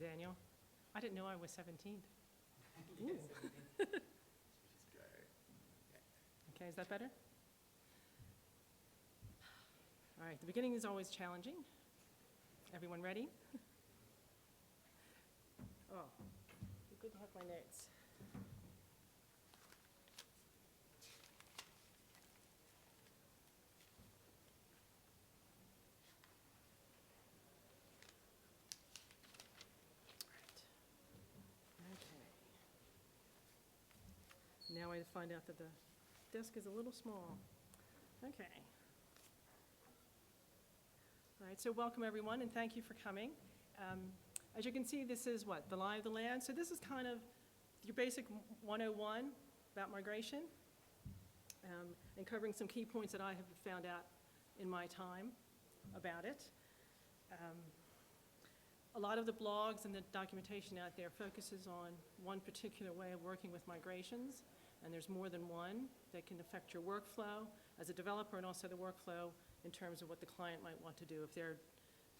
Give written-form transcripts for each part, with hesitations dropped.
Daniel. I didn't know I was 17th. Yes, which is great. Okay, is that better? All right, the beginning is always challenging. Everyone ready? Oh, it's good to have my notes. Now I find out that the desk is a little small. Okay. All right, so welcome everyone, and thank you for coming. As you can see, this is what? The lie of the land. So this is kind of your basic 101 about migration, and covering some key points that I have found out in my time about it. A lot of the blogs and the documentation out there focuses on one particular way of working with migrations, and there's more than one that can affect your workflow as a developer and also the workflow in terms of what the client might want to do if they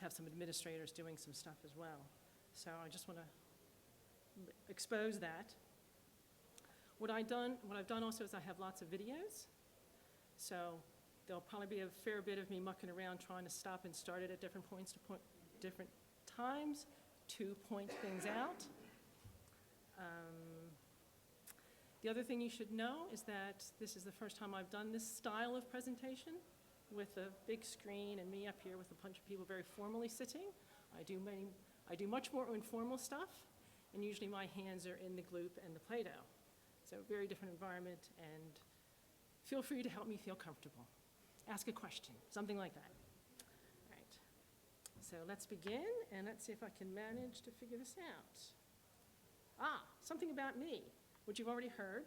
have some administrators doing some stuff as well. So I just want to expose that. What I've done also is I have lots of videos. So there'll probably be a fair bit of me mucking around trying to stop and start it at different points to different times to point things out. The other thing you should know is that this is the first time I've done this style of presentation with a big screen and me up here with a bunch of people very formally sitting. I do much more informal stuff, and usually my hands are in the gloop and the Play-Doh. So very different environment, and feel free to help me feel comfortable. Ask a question, something like that. All right. So let's begin, and let's see if I can manage to figure this out. Something about me, which you've already heard.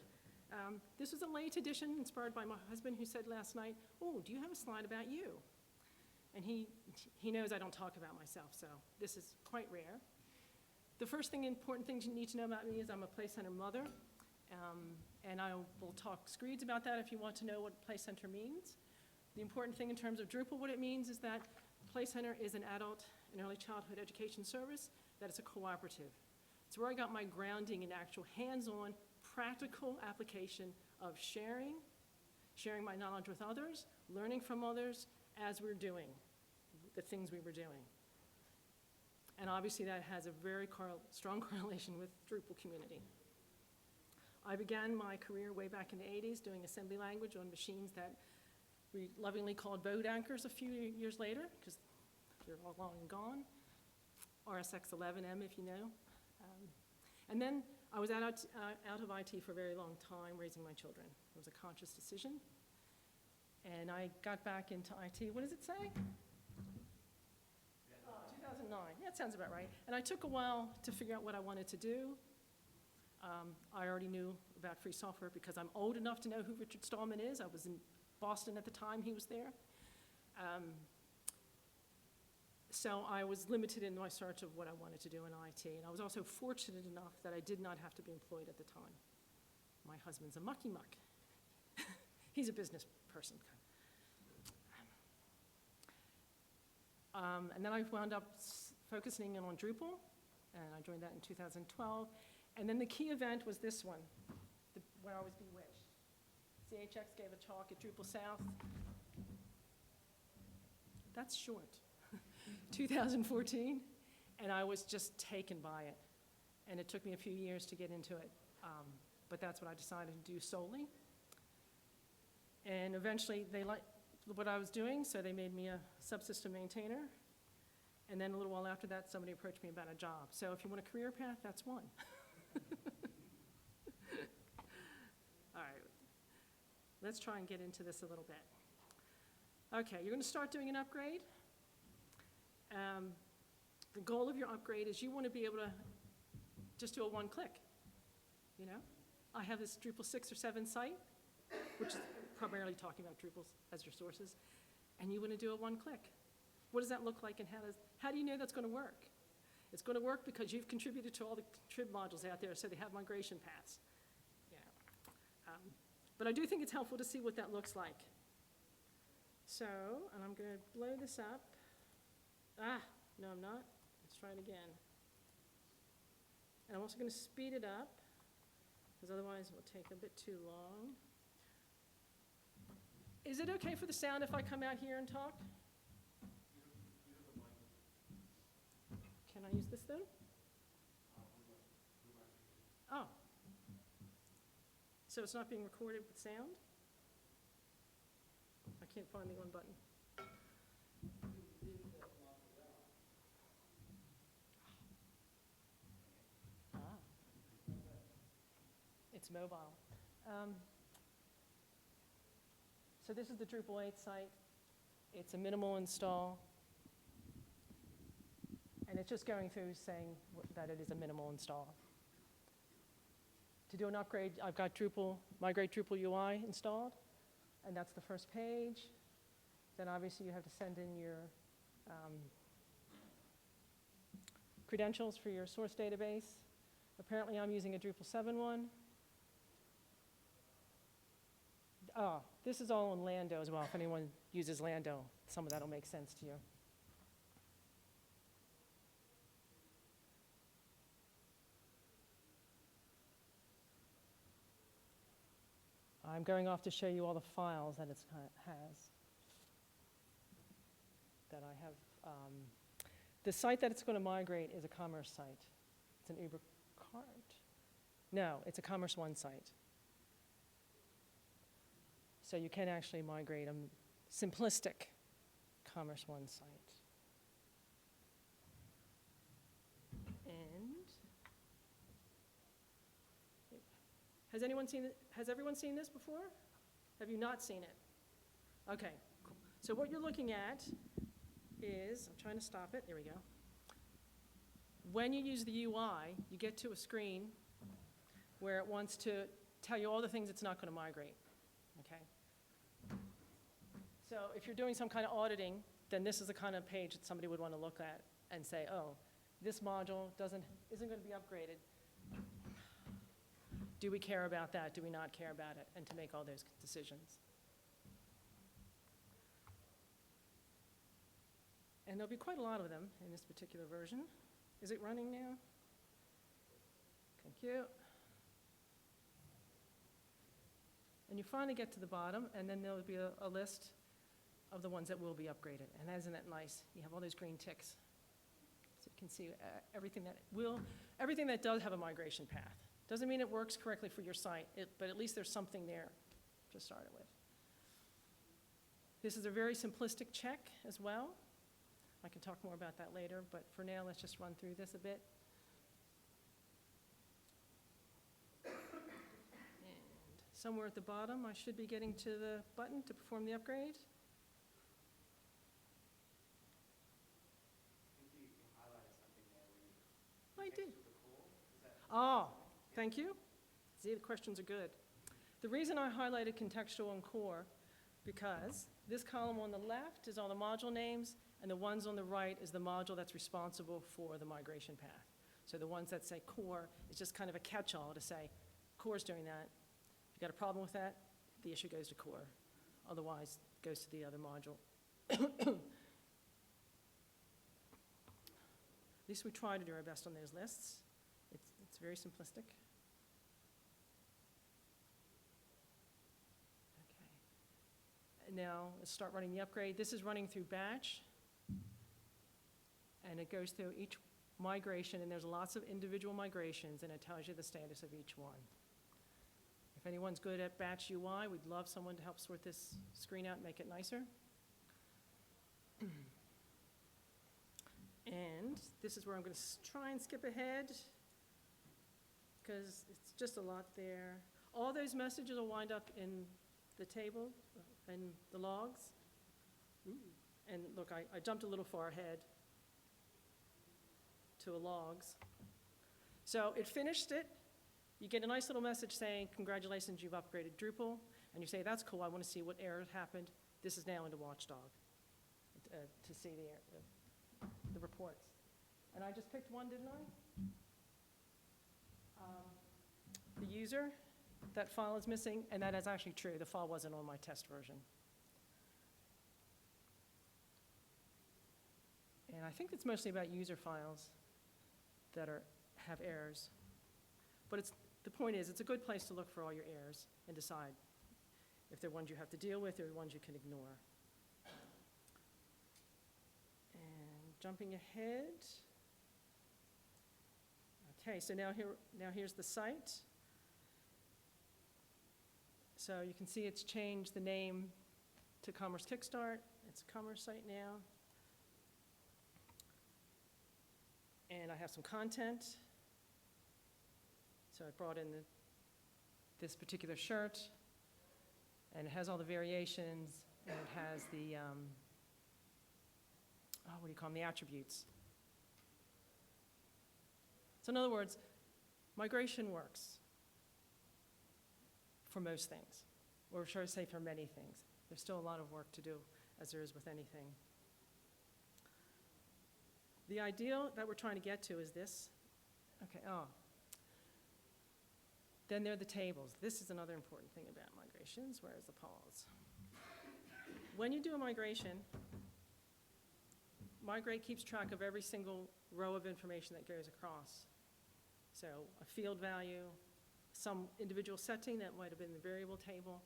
This was a late edition inspired by my husband, who said last night, "Oh, do you have a slide about you?" And he knows I don't talk about myself, so this is quite rare. The first important thing you need to know about me is I'm a Play Center mother, and I will talk screeds about that if you want to know what Play Center means. The important thing in terms of Drupal, what it means is that Play Center is an adult and early childhood education service, that it's a cooperative. It's where I got my grounding in actual hands-on, practical application of sharing my knowledge with others, learning from others as we're doing the things we were doing. And obviously that has a very strong correlation with Drupal community. I began my career way back in the 80s doing assembly language on machines that we lovingly called boat anchors a few years later, because they're all long and gone. RSX11M, if you know. And then I was out of IT for a very long time, raising my children. It was a conscious decision. And I got back into IT. What does it say? 2009. Yeah, it sounds about right. And I took a while to figure out what I wanted to do. I already knew about free software because I'm old enough to know who Richard Stallman is. I was in Boston at the time he was there. So I was limited in my search of what I wanted to do in IT. And I was also fortunate enough that I did not have to be employed at the time. My husband's a mucky muck. He's a business person. And then I wound up focusing in on Drupal, and I joined that in 2012. And then the key event was this one, where I was bewitched. CHX gave a talk at Drupal South. That's short. 2014, and I was just taken by it. And it took me a few years to get into it, but that's what I decided to do solely. And eventually they liked what I was doing, so they made me a subsystem maintainer. And then a little while after that, somebody approached me about a job. So if you want a career path, that's one. All right, let's try and get into this a little bit. Okay, you're going to start doing an upgrade. The goal of your upgrade is you want to be able to just do a one-click, you know? I have this Drupal 6 or 7 site, which is primarily talking about Drupal as your sources, and you want to do a one-click. What does that look like, and how do you know that's going to work? It's going to work because you've contributed to all the contrib modules out there, so they have migration paths. You know? But I do think it's helpful to see what that looks like. So, and I'm going to blow this up. No, I'm not. Let's try it again. And I'm also going to speed it up, because otherwise it will take a bit too long. Is it okay for the sound if I come out here and talk? Can I use this then? Oh. So it's not being recorded with sound? I can't find the on button. Ah. It's mobile. So this is the Drupal 8 site. It's a minimal install. And it's just going through saying that it is a minimal install. To do an upgrade, I've got Drupal, migrate Drupal UI installed, and that's the first page. Then obviously you have to send in your credentials for your source database. Apparently I'm using a Drupal 7 one. Oh, this is all in Lando as well. If anyone uses Lando, some of that will make sense to you. I'm going off to show you all the files that it has. That I have. The site that it's going to migrate is a commerce site. It's an Uber cart. No, it's a Commerce One site. So you can actually migrate a simplistic Commerce One site. And has everyone seen this before? Have you not seen it? Okay, cool. So what you're looking at is, I'm trying to stop it, there we go. When you use the UI, you get to a screen where it wants to tell you all the things it's not going to migrate, okay? So if you're doing some kind of auditing, then this is the kind of page that somebody would want to look at and say, oh, this module isn't going to be upgraded. Do we care about that? Do we not care about it? And to make all those decisions. And there'll be quite a lot of them in this particular version. Is it running now? Thank you. And you finally get to the bottom, and then there'll be a list of the ones that will be upgraded. And isn't that nice? You have all those green ticks. So you can see everything that does have a migration path. Doesn't mean it works correctly for your site, but at least there's something there to start it with. This is a very simplistic check as well. I can talk more about that later, but for now, let's just run through this a bit. And somewhere at the bottom, I should be getting to the button to perform the upgrade. I did. Oh, thank you. See, the questions are good. The reason I highlighted contextual and core, because this column on the left is all the module names, and the ones on the right is the module that's responsible for the migration path. So the ones that say core is just kind of a catch-all to say, core's doing that. If you got a problem with that, the issue goes to core. Otherwise, it goes to the other module. At least we try to do our best on those lists. It's very simplistic. Okay. Now, let's start running the upgrade. This is running through batch. And it goes through each migration, and there's lots of individual migrations, and it tells you the status of each one. If anyone's good at batch UI, we'd love someone to help sort this screen out and make it nicer. And this is where I'm going to try and skip ahead, because it's just a lot there. All those messages will wind up in the table and the logs. And look, I jumped a little far ahead to a logs. So it finished it. You get a nice little message saying, congratulations, you've upgraded Drupal. And you say, that's cool, I want to see what error happened. This is now into Watchdog to see the reports. And I just picked one, didn't I? The user, that file is missing, and that is actually true. The file wasn't on my test version. And I think it's mostly about user files that are have errors. But the point is, it's a good place to look for all your errors and decide if they're ones you have to deal with or ones you can ignore. And jumping ahead. Okay, so now here's the site. So you can see it's changed the name to Commerce Kickstart. It's a commerce site now. And I have some content. So I brought in this particular shirt, and it has all the variations, and it has the, what do you call them, the attributes. So in other words, migration works for most things, or should I say for many things. There's still a lot of work to do, as there is with anything. The ideal that we're trying to get to is this. Okay, Then there are the tables. This is another important thing about migrations. Where's the pause? When you do a migration, Migrate keeps track of every single row of information that goes across. So a field value, some individual setting that might have been the variable table.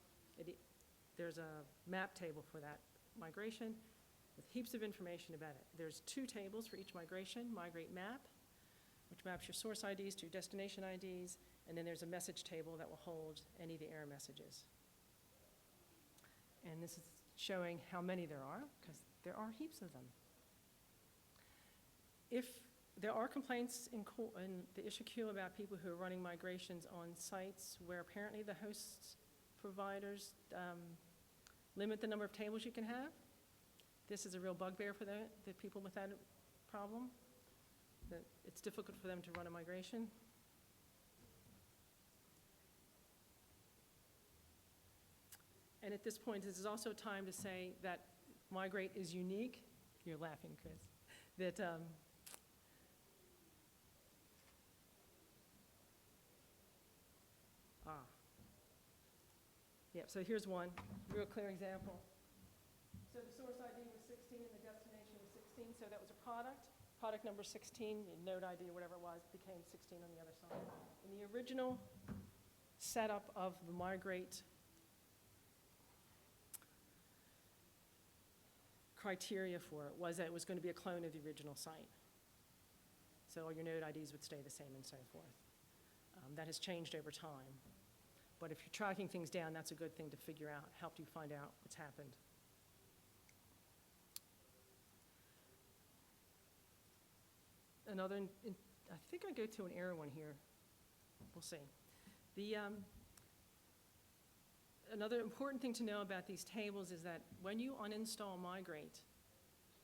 There's a map table for that migration with heaps of information about it. There's 2 tables for each migration, migrate map, which maps your source IDs to your destination IDs, and then there's a message table that will hold any of the error messages. And this is showing how many there are, because there are heaps of them. If there are complaints in the issue queue about people who are running migrations on sites where apparently the host providers limit the number of tables you can have, this is a real bugbear for the people with that problem, that it's difficult for them to run a migration. And at this point, this is also time to say that Migrate is unique. You're laughing, Chris. That yeah, so here's one real clear example. So the source ID was 16 and the destination was 16, so that was a product. Product number 16, node ID or whatever it was, became 16 on the other side. In the original setup of the Migrate criteria for it was that it was going to be a clone of the original site. So all your node IDs would stay the same and so forth. That has changed over time. But if you're tracking things down, that's a good thing to figure out, help you find out what's happened. Another, I think I go to an error one here. We'll see. Another important thing to know about these tables is that when you uninstall Migrate,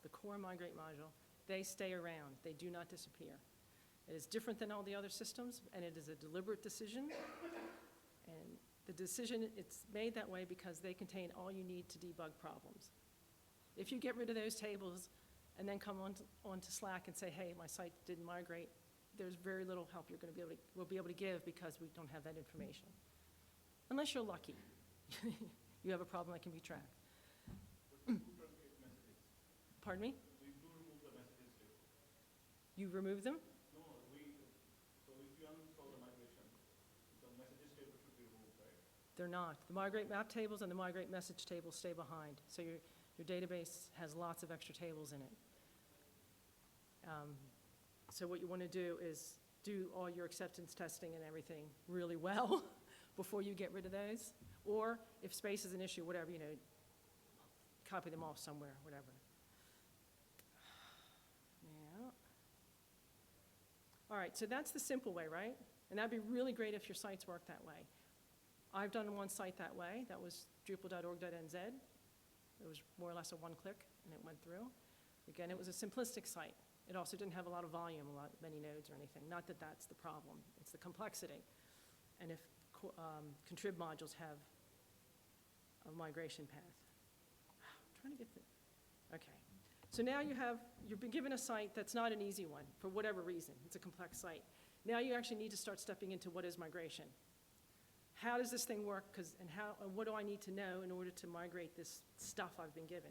the core Migrate module, they stay around. They do not disappear. It is different than all the other systems, and it is a deliberate decision. And the decision, it's made that way because they contain all you need to debug problems. If you get rid of those tables and then come onto Slack and say, hey, my site didn't migrate, there's very little help we'll be able to give because we don't have that information. Unless you're lucky. You have a problem that can be tracked. Pardon me? We do remove the messages too. You remove them? No, so if you uninstall the migration, the messages table should be removed, right? They're not. The migrate map tables and the migrate message tables stay behind. So your database has lots of extra tables in it. So what you want to do is do all your acceptance testing and everything really well before you get rid of those. Or if space is an issue, whatever, copy them off somewhere, whatever. Yeah. All right, so that's the simple way, right? And that'd be really great if your sites work that way. I've done one site that way. That was drupal.org.nz. It was more or less a one-click, and it went through. Again, it was a simplistic site. It also didn't have a lot of volume, many nodes or anything. Not that that's the problem. It's the complexity. And if contrib modules have a migration path. I'm trying to get the, okay. So now you've been given a site that's not an easy one for whatever reason. It's a complex site. Now you actually need to start stepping into what is migration. How does this thing work? And what do I need to know in order to migrate this stuff I've been given?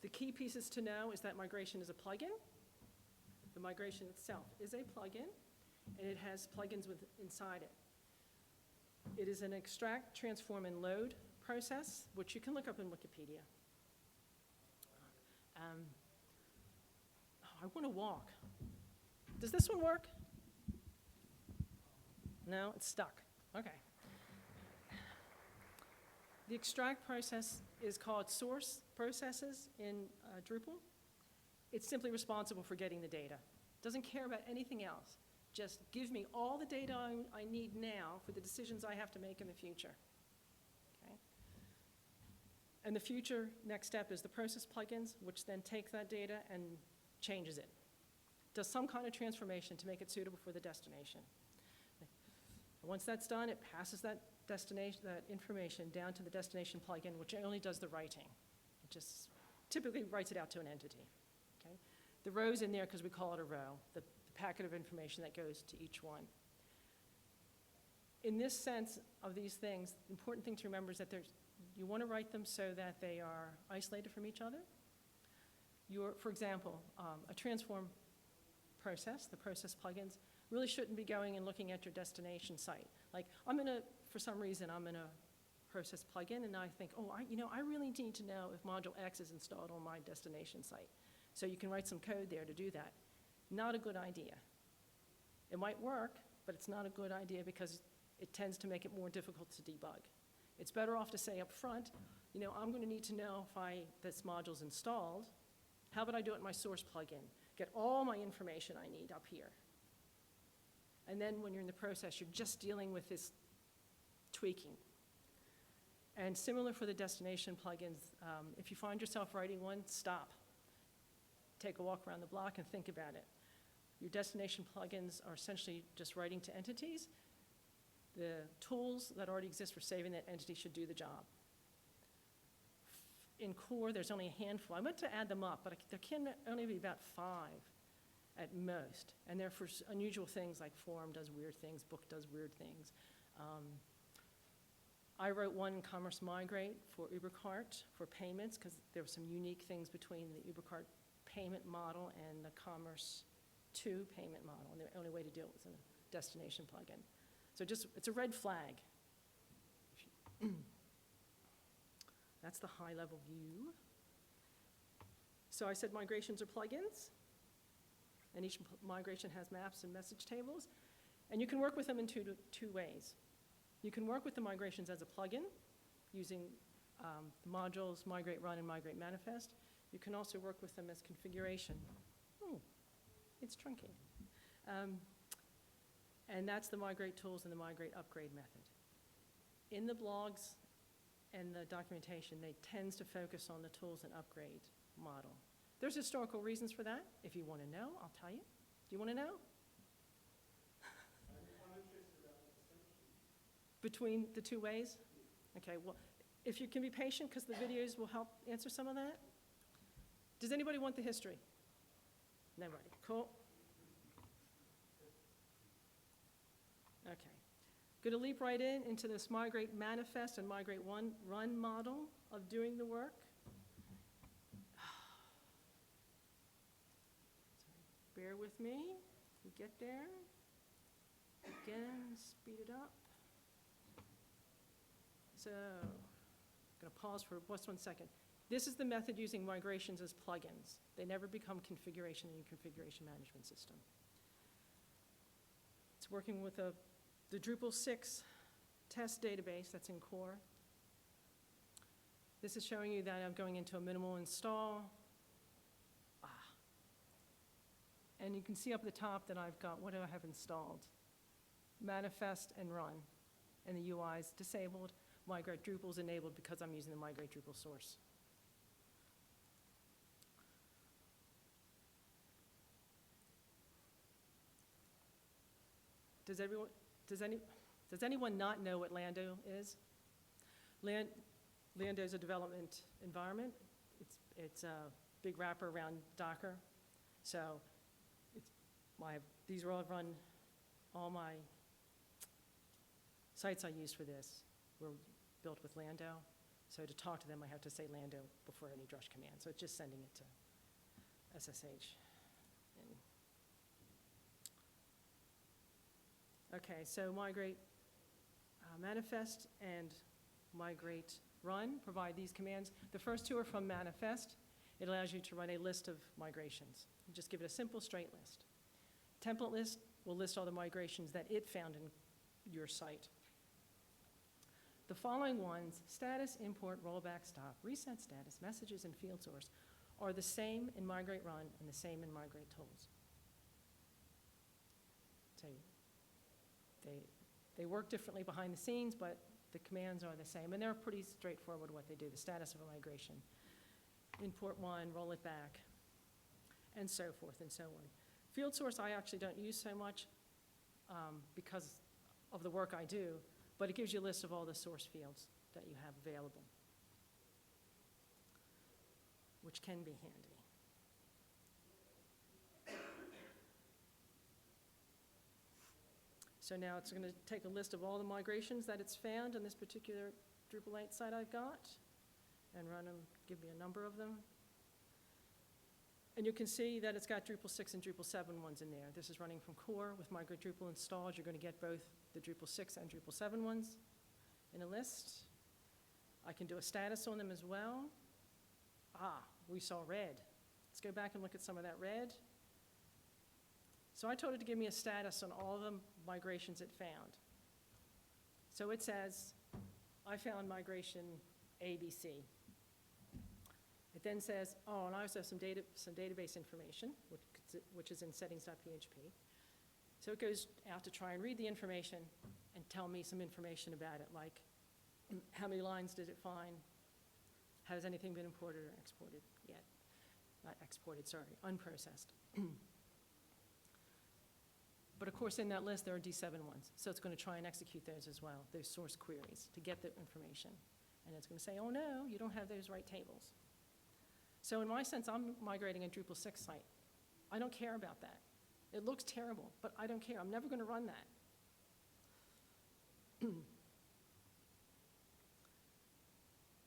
The key pieces to know is that migration is a plugin. The migration itself is a plugin, and it has plugins inside it. It is an extract, transform, and load process, which you can look up in Wikipedia. I want to walk. Does this one work? No, it's stuck. Okay. The extract process is called source processes in Drupal. It's simply responsible for getting the data. Doesn't care about anything else. Just give me all the data I need now for the decisions I have to make in the future. Okay? And the future next step is the process plugins, which then take that data and changes it. Does some kind of transformation to make it suitable for the destination. And once that's done, it passes that information down to the destination plugin, which only does the writing. It just typically writes it out to an entity. Okay? The row's in there because we call it a row, the packet of information that goes to each one. In this sense of these things, the important thing to remember is that you want to write them so that they are isolated from each other. For example, a transform process, the process plugins, really shouldn't be going and looking at your destination site. Like, for some reason, I'm in a process plugin, and I think, I really need to know if module X is installed on my destination site. So you can write some code there to do that. Not a good idea. It might work, but it's not a good idea because it tends to make it more difficult to debug. It's better off to say up front, I'm going to need to know if this module's installed. How about I do it in my source plugin? Get all my information I need up here. And then when you're in the process, you're just dealing with this tweaking. And similar for the destination plugins, if you find yourself writing one, stop. Take a walk around the block and think about it. Your destination plugins are essentially just writing to entities. The tools that already exist for saving that entity should do the job. In core, there's only a handful. I meant to add them up, but there can only be about 5 at most. And they're for unusual things like form does weird things, book does weird things. I wrote one in Commerce Migrate for UberCart for payments because there were some unique things between the UberCart payment model and the Commerce 2 payment model. And the only way to do it was in a destination plugin. So it's a red flag. That's the high-level view. So I said migrations are plugins, and each migration has maps and message tables. And you can work with them in two ways. You can work with the migrations as a plugin, using the modules migrate run and migrate manifest. You can also work with them as configuration. It's trunking. And that's the migrate tools and the migrate upgrade method. In the blogs and the documentation, they tends to focus on the tools and upgrade model. There's historical reasons for that. If you want to know, I'll tell you. Do you want to know? Between the two ways? Okay, well, if you can be patient, because the videos will help answer some of that. Does anybody want the history? Nobody. Cool. Okay. Going to leap right into this migrate manifest and migrate run model of doing the work. Bear with me. We get there. Again, speed it up. So, I'm going to pause for just 1 second. This is the method using migrations as plugins. They never become configuration in your configuration management system. It's working with the Drupal 6 test database that's in core. This is showing you that I'm going into a minimal install. And you can see up at the top that I've got, what do I have installed? Manifest and run. And the UI is disabled. Migrate Drupal is enabled because I'm using the migrate Drupal source. Does anyone not know what Lando is? Lando is a development environment. It's a big wrapper around Docker. So these are all my sites I used for this were built with Lando. So to talk to them, I have to say Lando before any drush command. So it's just sending it to SSH. And Okay, so migrate manifest and migrate run provide these commands. The first two are from manifest. It allows you to run a list of migrations. You just give it a simple straight list. Template list will list all the migrations that it found in your site. The following ones, status, import, rollback, stop, reset status, messages, and field source, are the same in migrate run and the same in migrate tools. So they work differently behind the scenes, but the commands are the same, and they're pretty straightforward what they do, the status of a migration. Import one, roll it back, and so forth and so on. Field source I actually don't use so much because of the work I do, but it gives you a list of all the source fields that you have available, which can be handy. So now it's going to take a list of all the migrations that it's found in this particular Drupal 8 site I've got and run them, give me a number of them. And you can see that it's got Drupal 6 and Drupal 7 ones in there. This is running from core. With Migrate Drupal installed, you're going to get both the Drupal 6 and Drupal 7 ones in a list. I can do a status on them as well. We saw red. Let's go back and look at some of that red. So I told it to give me a status on all the migrations it found. So it says, I found migration ABC. It then says, and I also have some database information, which is in settings.php. So it goes out to try and read the information and tell me some information about it, like how many lines did it find? Has anything been imported or exported yet? Not exported, sorry, unprocessed. But of course, in that list, there are D7 ones. So it's going to try and execute those as well, those source queries, to get the information. And it's going to say, oh no, you don't have those right tables. So in my sense, I'm migrating a Drupal 6 site. I don't care about that. It looks terrible, but I don't care. I'm never going to run that.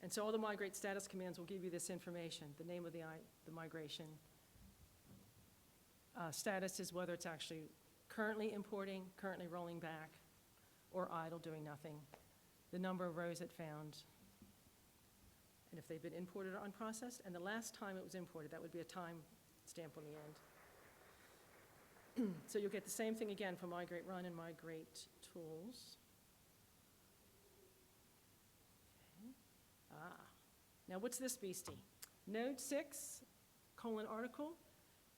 And so all the migrate status commands will give you this information, the name of the migration. Status is whether it's actually currently importing, currently rolling back, or idle, doing nothing. The number of rows it found, and if they've been imported or unprocessed, and the last time it was imported, that would be a time stamp on the end. So you'll get the same thing again for migrate run and migrate tools. Okay. Now what's this beastie? Node 6, :article.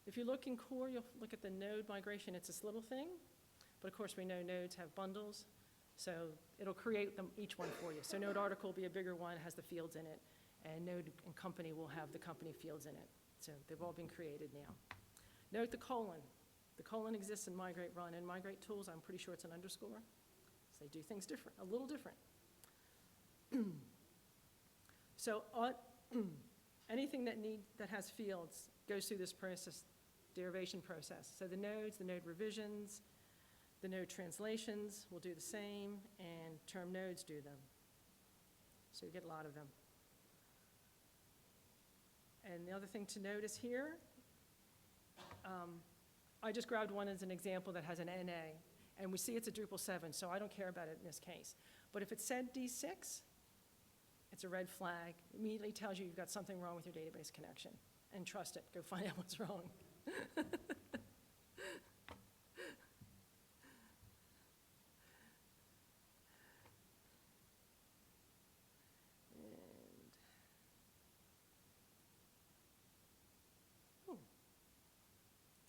If you look in core, you'll look at the node migration. It's this little thing, but of course we know nodes have bundles, so it'll create them, each one for you. So node article will be a bigger one, has the fields in it, and node and company will have the company fields in it. So they've all been created now. Note the colon. The colon exists in migrate run and migrate tools. I'm pretty sure it's an underscore. So they do things different, a little different. So anything that has fields goes through this process, derivation process. So the nodes, the node revisions, the node translations will do the same, and term nodes do them. So you get a lot of them. And the other thing to notice here, I just grabbed one as an example that has an NA, and we see it's a Drupal 7, so I don't care about it in this case. But if it said D6, it's a red flag. It immediately tells you you've got something wrong with your database connection. And trust it, go find out what's wrong.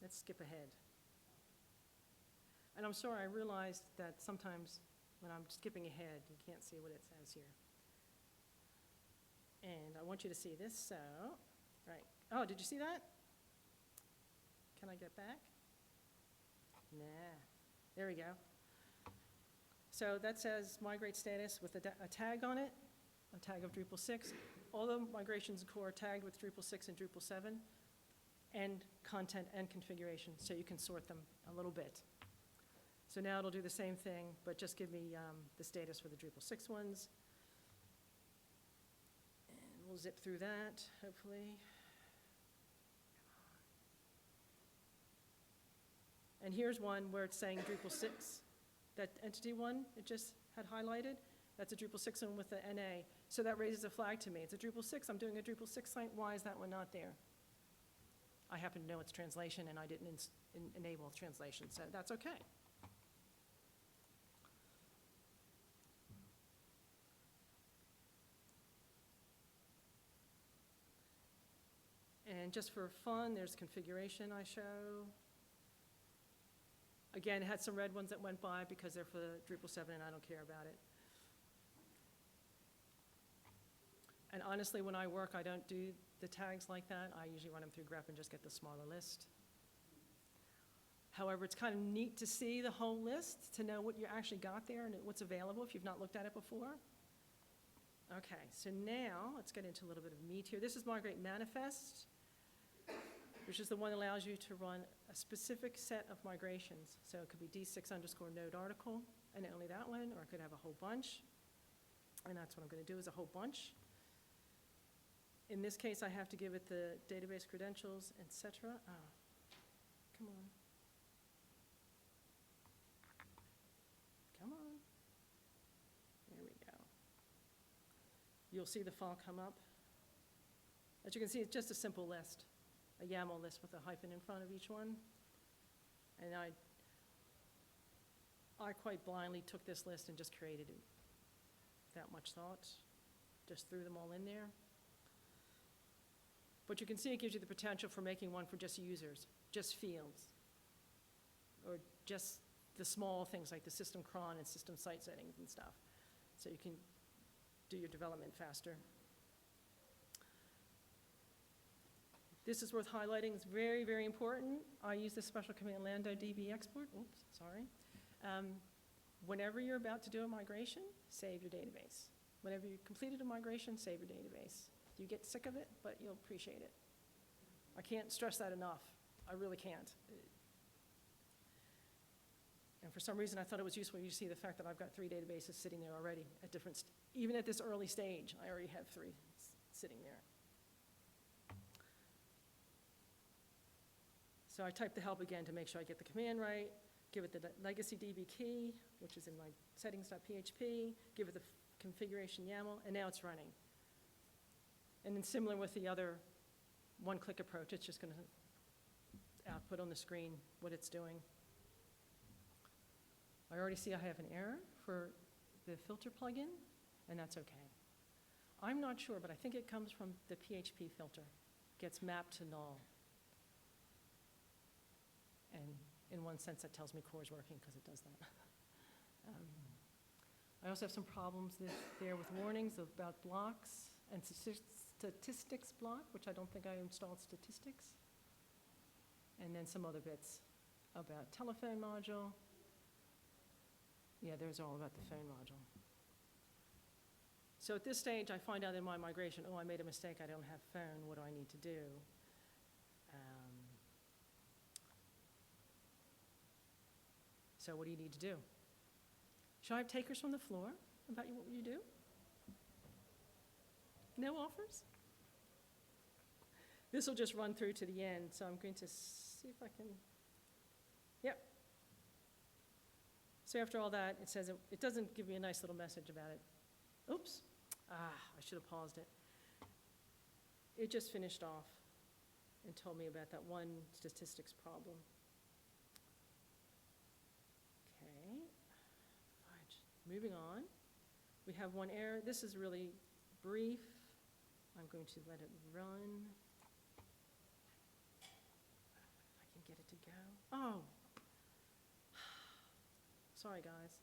Let's skip ahead. And I'm sorry, I realized that sometimes when I'm skipping ahead, you can't see what it says here. And I want you to see this, so, right. Oh, did you see that? Can I get back? Nah, there we go. So that says migrate status with a tag on it, a tag of Drupal 6. All the migrations in core are tagged with Drupal 6 and Drupal 7, and content and configuration, so you can sort them a little bit. So now it'll do the same thing, but just give me the status for the Drupal 6 ones. And we'll zip through that, hopefully. And here's one where it's saying Drupal 6. that entity one it just had highlighted, that's a Drupal 6 one with the NA. So that raises a flag to me. It's a Drupal 6, I'm doing a Drupal 6 site, why is that one not there? I happen to know it's translation, and I didn't enable translation, so that's okay. And just for fun, there's configuration I show. Again, it had some red ones that went by because they're for Drupal 7 and I don't care about it. And honestly, when I work, I don't do the tags like that. I usually run them through grep and just get the smaller list. However, it's kind of neat to see the whole list, to know what you actually got there and what's available if you've not looked at it before. Okay, so now let's get into a little bit of meat here. This is Migrate Manifest, which is the one that allows you to run a specific set of migrations. So it could be D6_node article, and only that one, or it could have a whole bunch. And that's what I'm going to do, is a whole bunch. In this case, I have to give it the database credentials, etc. Oh, come on. Come on. There we go. You'll see the file come up. As you can see, it's just a simple list, a YAML list with a hyphen in front of each one. And I quite blindly took this list and just created it without much thought. Just threw them all in there. But you can see it gives you the potential for making one for just users, just fields, or just the small things like the system cron and system site settings and stuff. So you can do your development faster. This is worth highlighting. It's very, very important. I use this special command, lando db export. Oops, sorry. Whenever you're about to do a migration, save your database. Whenever you've completed a migration, save your database. You get sick of it, but you'll appreciate it. I can't stress that enough. I really can't. And for some reason, I thought it was useful you see the fact that I've got 3 databases sitting there already at different, even at this early stage, I already have 3 sitting there. So I type the help again to make sure I get the command right, give it the legacy DB key, which is in my settings.php, give it the configuration YAML, and now it's running. And then similar with the other one-click approach, it's just going to output on the screen what it's doing. I already see I have an error for the filter plugin, and that's okay. I'm not sure, but I think it comes from the PHP filter. It gets mapped to null. And in one sense, that tells me core is working because it does that. I also have some problems there with warnings about blocks and statistics block, which I don't think I installed statistics. And then some other bits about telephone module. Yeah, those are all about the phone module. So at this stage, I find out in my migration, oh, I made a mistake, I don't have phone, what do I need to do? So what do you need to do? Should I have takers from the floor about what you do? No offers? This will just run through to the end, so I'm going to see if I can, yep. So after all that, it says it doesn't give me a nice little message about it. Oops, I should have paused it. It just finished off and told me about that one statistics problem. Okay, fine. Moving on. We have one error. This is really brief. I'm going to let it run. If I can get it to go. Oh, sorry guys.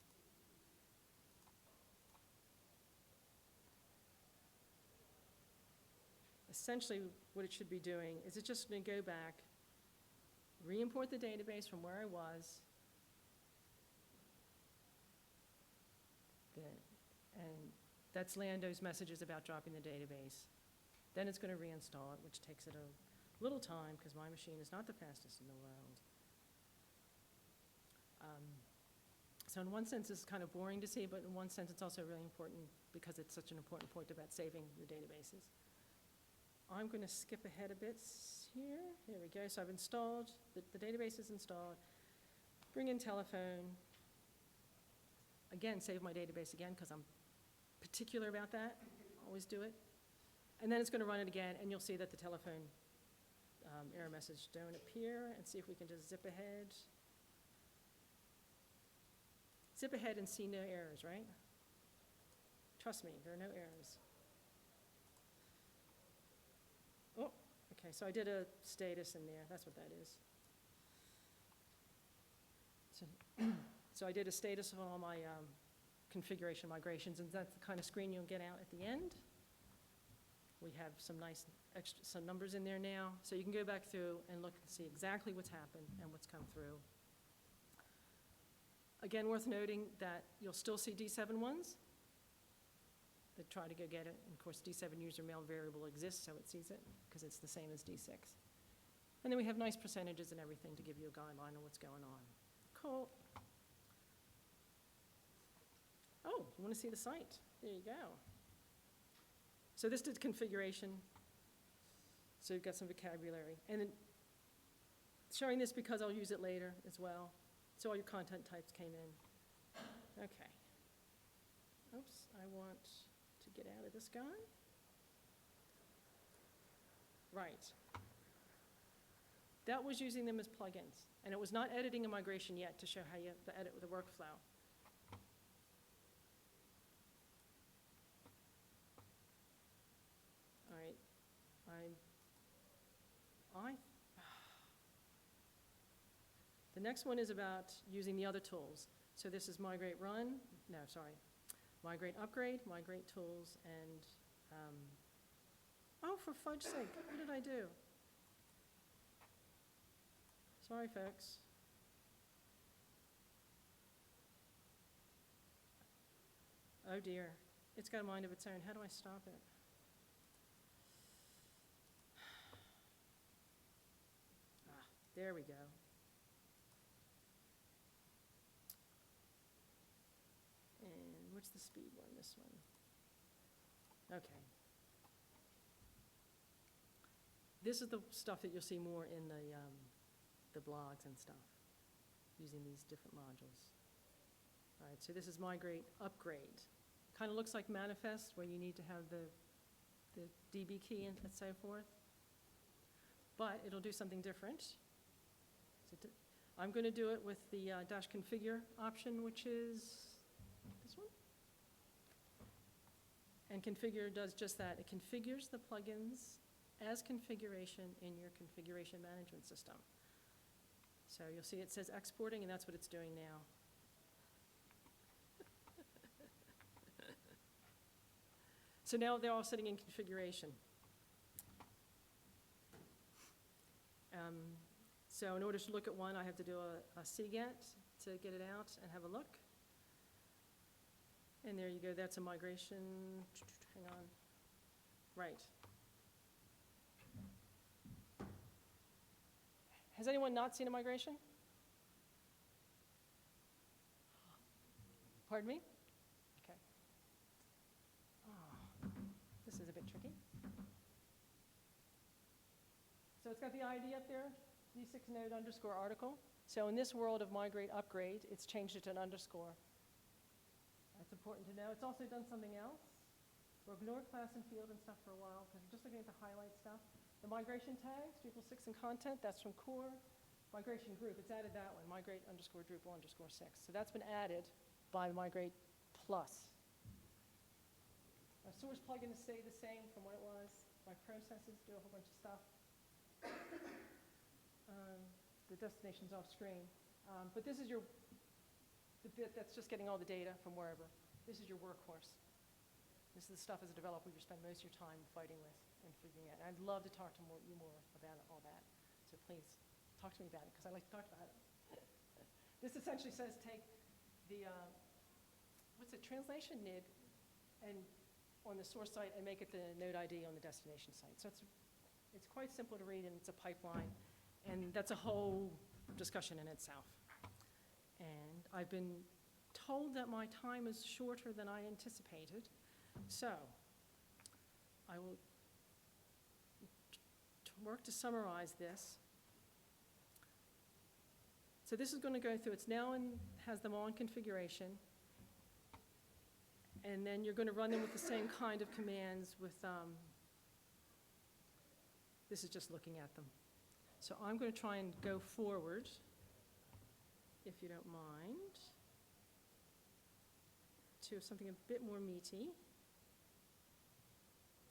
Essentially, what it should be doing is it's just going to go back, re-import the database from where I was, and that's Lando's messages about dropping the database. Then it's going to reinstall it, which takes it a little time because my machine is not the fastest in the world. So in one sense, it's kind of boring to see, but in one sense, it's also really important because it's such an important point about saving your databases. I'm going to skip ahead a bit here. Here we go. So I've installed, the database is installed. Bring in telephone. again, save my database again, because I'm particular about that, always do it. And then it's going to run it again, and you'll see that the telephone error message don't appear, and see if we can just zip ahead. Zip ahead and see no errors, right? Trust me, there are no errors. Oh, okay, so I did a status in there, that's what that is. So I did a status of all my configuration migrations, and that's the kind of screen you'll get out at the end. We have some nice some numbers in there now, so you can go back through and look and see exactly what's happened and what's come through. Again, worth noting that you'll still see D7 ones that try to go get it. And of course, D7 user mail variable exists, so it sees it, because it's the same as D6. And then we have nice percentages and everything to give you a guideline on what's going on. Cool. Oh, you want to see the site? There you go. So this did configuration. So you've got some vocabulary. And then showing this because I'll use it later as well. So all your content types came in. Okay. Oops, I want to get out of this guy. Right. That was using them as plugins. And it was not editing a migration yet to show how you have to edit with the workflow. All right. The next one is about using the other tools. So this is migrate run, no, sorry, migrate upgrade, migrate tools, and, oh, for fudge's sake, what did I do? Sorry, folks. Oh dear, it's got a mind of its own. How do I stop it? Ah, there we go. And what's the speed one, this one? Okay. This is the stuff that you'll see more in the blogs and stuff, using these different modules. All right, so this is migrate upgrade. Kind of looks like manifest, where you need to have the DB key and so forth. But it'll do something different. So I'm going to do it with the dash configure option, which is this one. And configure does just that. It configures the plugins as configuration in your configuration management system. So you'll see it says exporting, and that's what it's doing now. So now they're all sitting in configuration. So in order to look at one, I have to do a cget to get it out and have a look. And there you go, that's a migration, hang on, right. Has anyone not seen a migration? Pardon me? Okay. Oh, this is a bit tricky. So it's got the ID up there, D6 node underscore article. So in this world of migrate upgrade, it's changed it to an underscore. That's important to know. It's also done something else. We've ignored class and field and stuff for a while because we're just looking at the highlight stuff. The migration tags, Drupal 6 and content, that's from core. Migration group, it's added that one, migrate underscore Drupal underscore 6. So that's been added by migrate plus. My source plugin has stayed the same from what it was. My processes do a whole bunch of stuff. The destination's off screen. But this is the bit that's just getting all the data from wherever. This is your workhorse. This is the stuff as a developer you spend most of your time fighting with and figuring out. And I'd love to talk to you more about all that. So please, talk to me about it, because I like to talk about it. This essentially says take the, translation NID and on the source site and make it the node ID on the destination site. So it's quite simple to read, and it's a pipeline. And that's a whole discussion in itself. And I've been told that my time is shorter than I anticipated. So I will work to summarize this. So this is going to go through, it's now has them all in configuration. And then you're going to run them with the same kind of commands with, this is just looking at them. So I'm going to try and go forward, if you don't mind, to something a bit more meaty.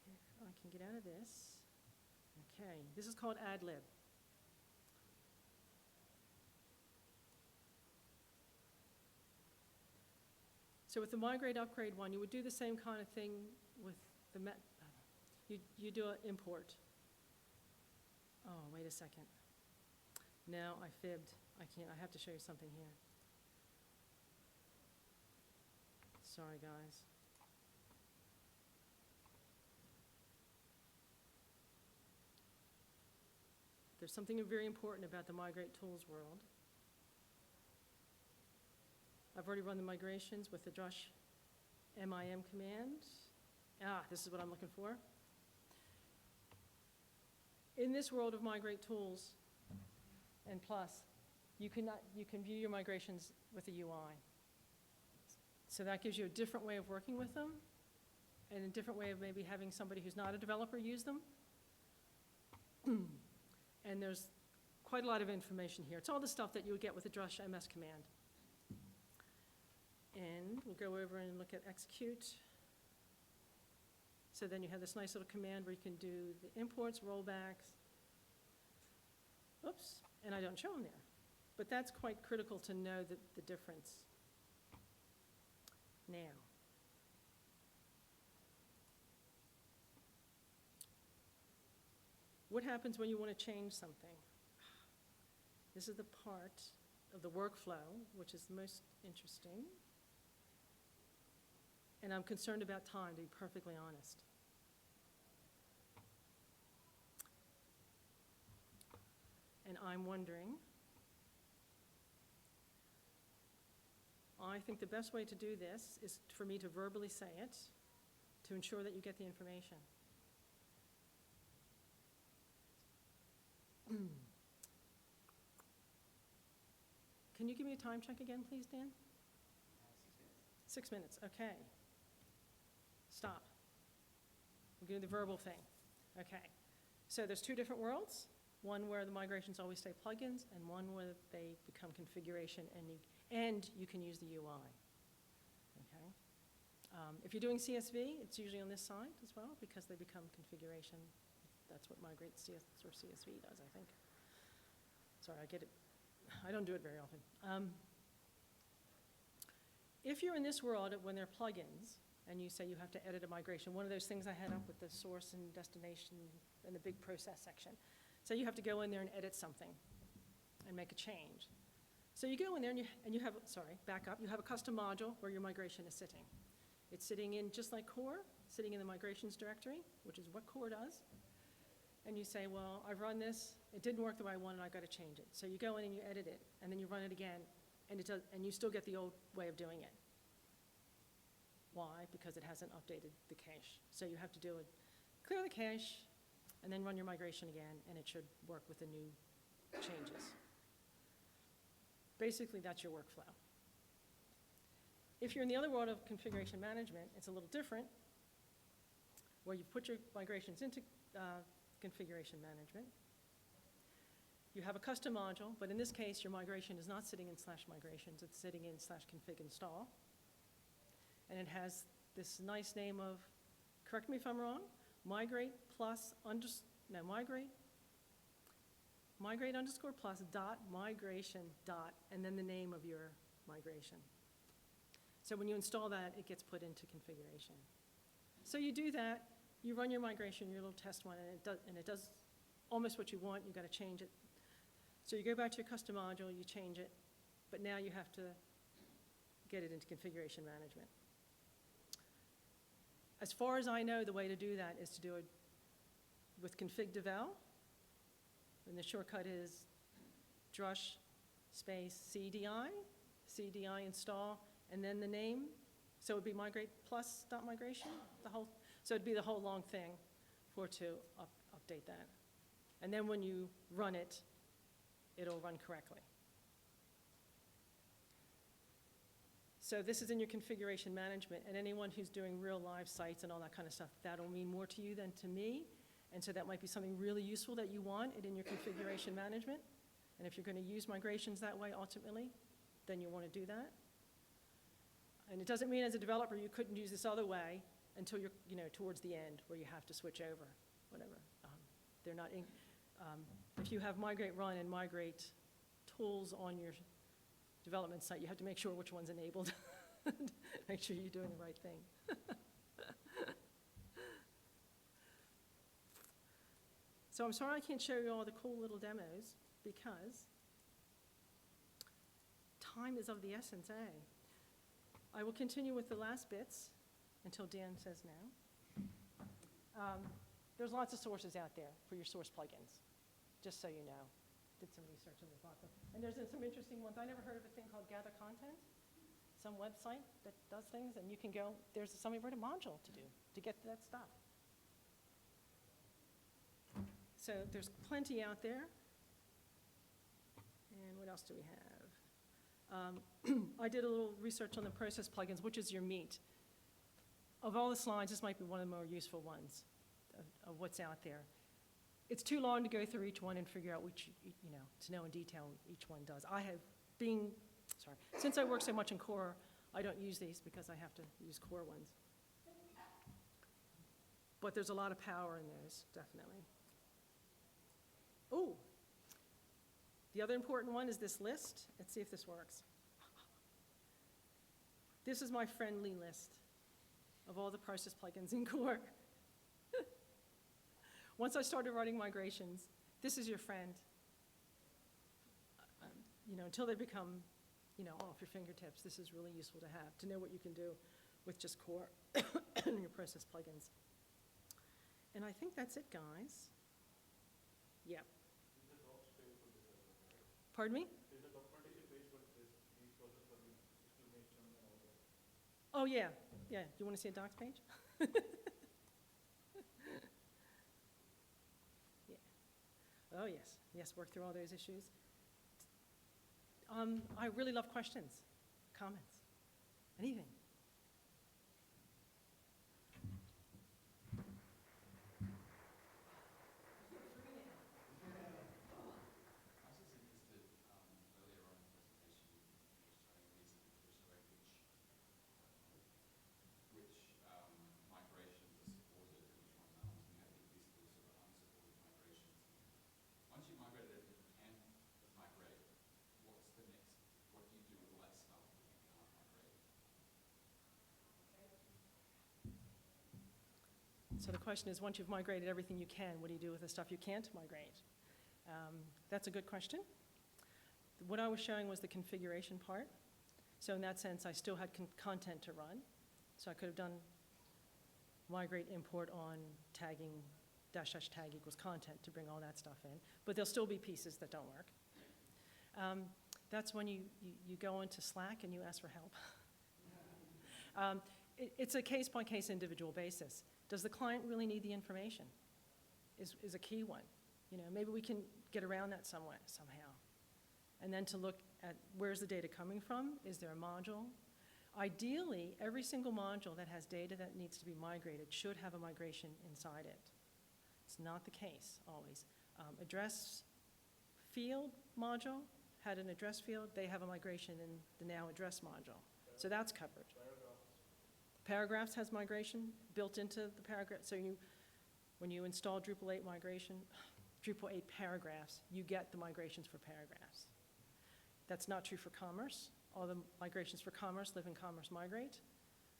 If I can get out of this. Okay, this is called ad lib. So with the migrate upgrade one, you would do the same kind of thing with the, you do an import. Oh, wait a second. No, I fibbed. I can't, I have to show you something here. Sorry, guys. There's something very important about the migrate tools world. I've already run the migrations with the drush MIM command. This is what I'm looking for. In this world of migrate tools and plus, you can view your migrations with a UI. So that gives you a different way of working with them and a different way of maybe having somebody who's not a developer use them. And there's quite a lot of information here. It's all the stuff that you would get with the drush MS command. And we'll go over and look at execute. So then you have this nice little command where you can do the imports, rollbacks. Oops, and I don't show them there. But that's quite critical to know the difference. Now, what happens when you want to change something? This is the part of the workflow, which is the most interesting. And I'm concerned about time, to be perfectly honest. And I'm wondering, I think the best way to do this is for me to verbally say it to ensure that you get the information. Can you give me a time check again, please, Dan? 6 minutes, okay. Stop. We're doing the verbal thing. Okay. So there's two different worlds. One where the migrations always stay plugins, and one where they become configuration, and you can use the UI. Okay. If you're doing CSV, it's usually on this side as well, because they become configuration. That's what migrate or CSV does, I think. Sorry, I get it. I don't do it very often. If you're in this world when they're plugins, and you say you have to edit a migration, one of those things I had up with the source and destination and the big process section. So you have to go in there and edit something and make a change. So you go in there and you have, back up, you have a custom module where your migration is sitting. It's sitting in, just like core, sitting in the migrations directory, which is what core does. And you say, well, I've run this, it didn't work the way I wanted, I've got to change it. So you go in and you edit it, and then you run it again, and it does, and you still get the old way of doing it. Why? Because it hasn't updated the cache. So you have to do it, clear the cache, and then run your migration again, and it should work with the new changes. Basically, that's your workflow. If you're in the other world of configuration management, it's a little different, where you put your migrations into configuration management. You have a custom module, but in this case, your migration is not sitting in /migrations, it's sitting in /config install. And it has this nice name of, correct me if I'm wrong, migrate underscore plus dot migration dot, and then the name of your migration. So when you install that, it gets put into configuration. So you do that, you run your migration, your little test one, and it does almost what you want. You've got to change it. So you go back to your custom module, you change it, but now you have to get it into configuration management. As far as I know, the way to do that is to do it with config devel, and the shortcut is drush space CDI install, and then the name. So it would be migrate plus dot migration, so it'd be the whole long thing to update that. And then when you run it, it'll run correctly. So this is in your configuration management, and anyone who's doing real live sites and all that kind of stuff, that'll mean more to you than to me. And so that might be something really useful that you want it in your configuration management. And if you're going to use migrations that way ultimately, then you want to do that. And it doesn't mean as a developer you couldn't use this other way until you're, towards the end where you have to switch over, whatever. They're not if you have migrate run and migrate tools on your development site, you have to make sure which one's enabled. Make sure you're doing the right thing. So I'm sorry I can't show you all the cool little demos because time is of the essence, eh? I will continue with the last bits until Dan says no. There's lots of sources out there for your source plugins, just so you know. Did some research and there's lots of, and there's some interesting ones. I never heard of a thing called Gather Content, some website that does things, and you can go, somebody wrote a module to do, to get to that stuff. So there's plenty out there. And what else do we have? I did a little research on the process plugins, which is your meat. Of all the slides, this might be one of the more useful ones of what's out there. It's too long to go through each one and figure out which, to know in detail each one does. Since I work so much in core, I don't use these because I have to use core ones. But there's a lot of power in those, definitely. Oh, the other important one is this list. Let's see if this works. This is my friendly list of all the process plugins in core. Once I started writing migrations, this is your friend. Until they become, off your fingertips, this is really useful to have, to know what you can do with just core and your process plugins. And I think that's it, guys. Yeah. Pardon me? There's a documentation page for these process plugins, explanation and all that. Oh, yeah. Yeah. You want to see a docs page? Yeah. Oh, yes. Yes, work through all those issues. I really love questions, comments, anything. So the question is, once you've migrated everything you can, what do you do with the stuff you can't migrate? That's a good question. What I was showing was the configuration part. So in that sense, I still had content to run. So I could have done migrate import on tagging, -- tag equals content to bring all that stuff in. But there'll still be pieces that don't work. That's when you go into Slack and you ask for help. It's a case-by-case individual basis. Does the client really need the information? Is a key one. Maybe we can get around that somehow. And then to look at where's the data coming from? Is there a module? Ideally, every single module that has data that needs to be migrated should have a migration inside it. It's not the case always. Address field module had an address field. They have a migration in the now address module. So that's covered. Paragraphs has migration built into the paragraph. So when you install Drupal 8 migration, Drupal 8 paragraphs, you get the migrations for paragraphs. That's not true for commerce. All the migrations for commerce live in Commerce Migrate.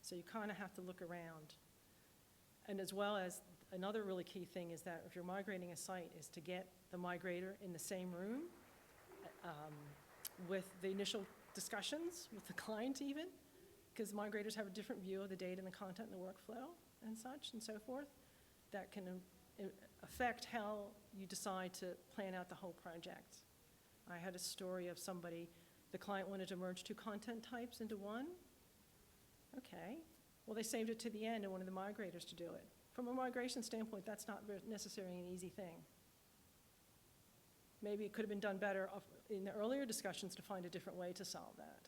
So you kind of have to look around. And as well as another really key thing is that if you're migrating a site is to get the migrator in the same room with the initial discussions with the client even, because migrators have a different view of the data and the content and the workflow and such and so forth. That can affect how you decide to plan out the whole project. I had a story of somebody, the client wanted to merge two content types into one. Okay, well they saved it to the end and wanted the migrators to do it. From a migration standpoint, that's not necessarily an easy thing. Maybe it could have been done better in the earlier discussions to find a different way to solve that.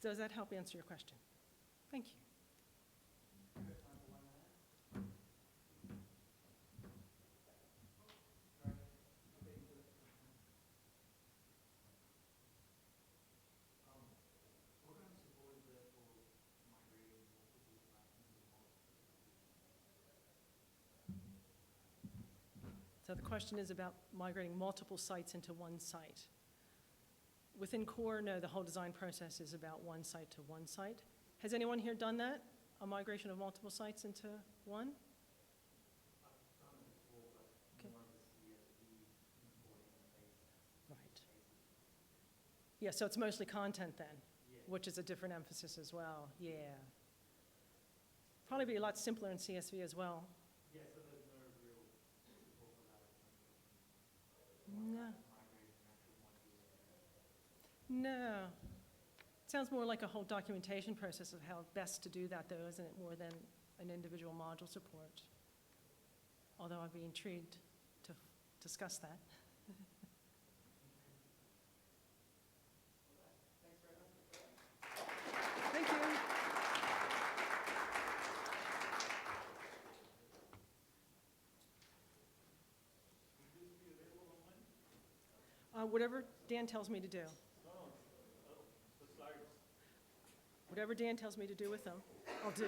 Does that help answer your question? Thank you. So the question is about migrating multiple sites into one site. Within core, no, the whole design process is about one site to one site. Has anyone here done that? A migration of multiple sites into one? Okay. Right. Yeah, so it's mostly content then, which is a different emphasis as well, yeah. Probably be a lot simpler in CSV as well. Yeah, so there's no real support for that. No. No. Sounds more like a whole documentation process of how best to do that, though, isn't it, more than an individual module support? Although I'd be intrigued to discuss that. Thank you. Whatever Dan tells me to do. The slides. Whatever Dan tells me to do with them, I'll do.